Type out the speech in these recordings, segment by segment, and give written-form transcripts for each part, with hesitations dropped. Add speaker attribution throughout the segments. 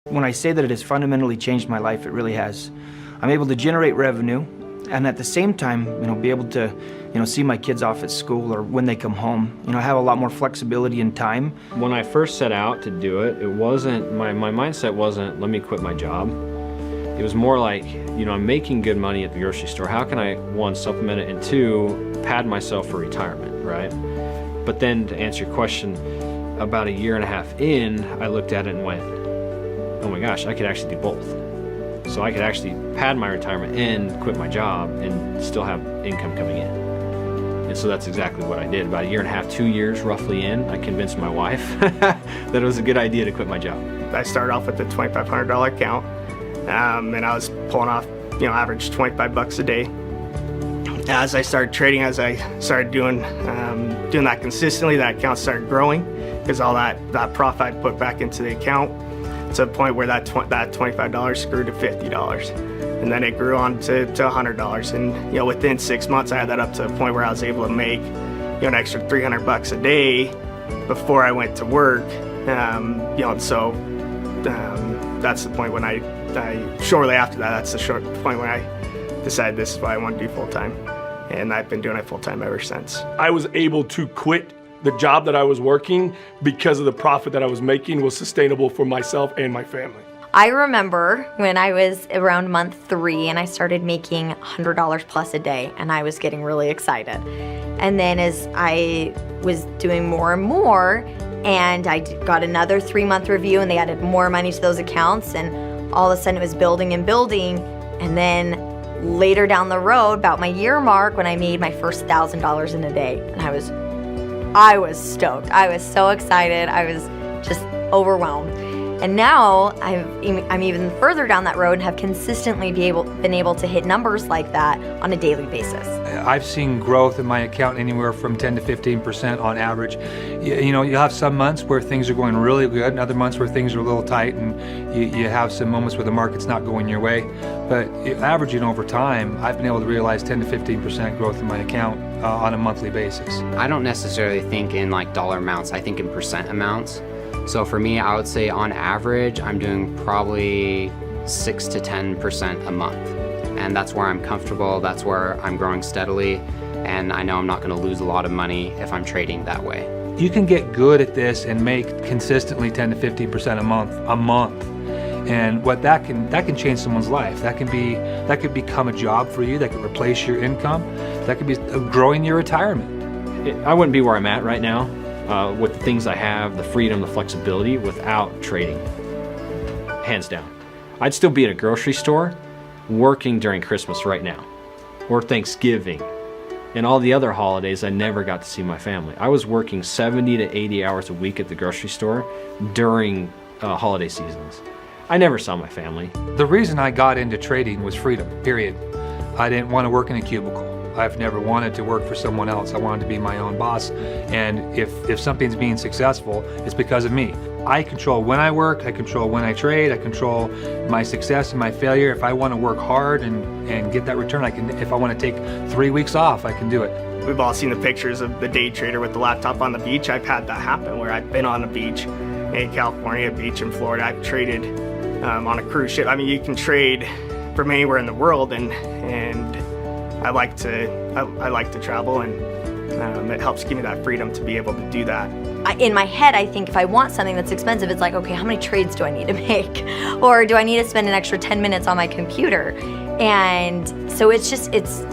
Speaker 1: When I say that it has fundamentally changed my life, it really has. I'm able to generate revenue and at the same time, be able to, see my kids off at school or when they come home. I have a lot more flexibility in time.
Speaker 2: When I first set out to do it, my mindset wasn't, let me quit my job. It was more like, I'm making good money at the grocery store. How can I, one, supplement it, and two, pad myself for retirement, right? But then to answer your question, about a year and a half in, I looked at it and went, oh my gosh, I could actually do both. So I could actually pad my retirement and quit my job and still have income coming in. And so that's exactly what I did. About a year and a half, 2 years roughly in, I convinced my wife that it was a good idea to quit my job.
Speaker 3: I started off with a $2,500 account, and I was pulling off, average 25 bucks a day. As I started trading, as I started doing that consistently, that account started growing because all that profit I put back into the account, to the point where that $25 grew to $50, and then it grew on to $100. And within 6 months, I had that up to a point where I was able to make an extra 300 bucks a day before I went to work. And so that's the point when I shortly after that, that's the short point when I decided this is what I want to do full time, and I've been doing it full time ever since.
Speaker 4: I was able to quit the job that I was working because of the profit that I was making was sustainable for myself and my family.
Speaker 5: I remember when I was around month 3 and I started making $100 plus a day, and I was getting really excited. And then as I was doing more and more, and I got another 3-month review and they added more money to those accounts, and all of a sudden it was building and building. And then later down the road, about my year mark, when I made my first $1,000 in a day, and I was stoked. I was so excited. I was just overwhelmed. And now I'm even further down that road and have consistently been able to hit numbers like that on a daily basis.
Speaker 6: I've seen growth in my account anywhere from 10 to 15% on average. You'll have some months where things are going really good, and other months where things are a little tight, and you have some moments where the market's not going your way. But averaging over time, I've been able to realize 10 to 15% growth in my account on a monthly basis.
Speaker 7: I don't necessarily think in like dollar amounts, I think in percent amounts. So for me, I would say on average, I'm doing probably 6 to 10% a month. And that's where I'm comfortable, that's where I'm growing steadily, and I know I'm not gonna lose a lot of money if I'm trading that way.
Speaker 6: You can get good at this and make consistently 10 to 15% a month. And what that can change someone's life. That could become a job for you, that could replace your income, that could be growing your retirement.
Speaker 2: I wouldn't be where I'm at right now. With the things I have, the freedom, the flexibility, without trading, hands down. I'd still be at a grocery store working during Christmas right now, or Thanksgiving, and all the other holidays I never got to see my family. I was working 70 to 80 hours a week at the grocery store during holiday seasons. I never saw my family.
Speaker 6: The reason I got into trading was freedom, period. I didn't want to work in a cubicle. I've never wanted to work for someone else. I wanted to be my own boss. And if something's being successful, it's because of me. I control when I work, I control when I trade, I control my success and my failure. If I want to work hard and get that return, I can. If I want to take 3 weeks off, I can do it.
Speaker 3: We've all seen the pictures of the day trader with the laptop on the beach. I've had that happen where I've been on the beach in California, a beach in Florida. I've traded on a cruise ship. I mean, you can trade from anywhere in the world, and I like to travel, and it helps give me that freedom to be able to do that.
Speaker 5: In my head, I think if I want something that's expensive, it's like, okay, how many trades do I need to make? Or do I need to spend an extra 10 minutes on my computer? And so it's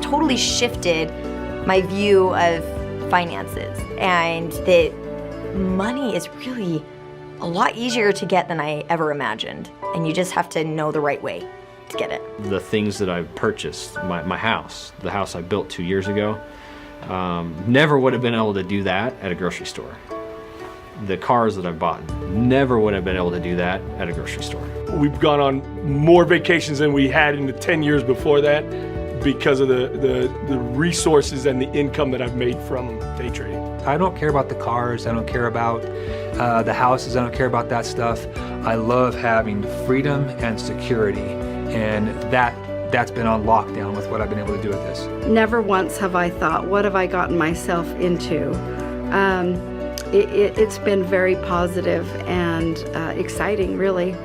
Speaker 5: totally shifted my view of finances, and that money is really a lot easier to get than I ever imagined. And you just have to know the right way to get it.
Speaker 2: The things that I've purchased, my house, the house I built 2 years ago, never would have been able to do that at a grocery store. The cars that I've bought, never would have been able to do that at a grocery store.
Speaker 4: We've gone on more vacations than we had in the 10 years before that because of the resources and the income that I've made from day trading.
Speaker 6: I don't care about the cars, I don't care about the houses, I don't care about that stuff. I love having freedom and security, and that's been on lockdown with what I've been able to do with this.
Speaker 8: Never once have I thought, what have I gotten myself into? It's been very positive and exciting, really.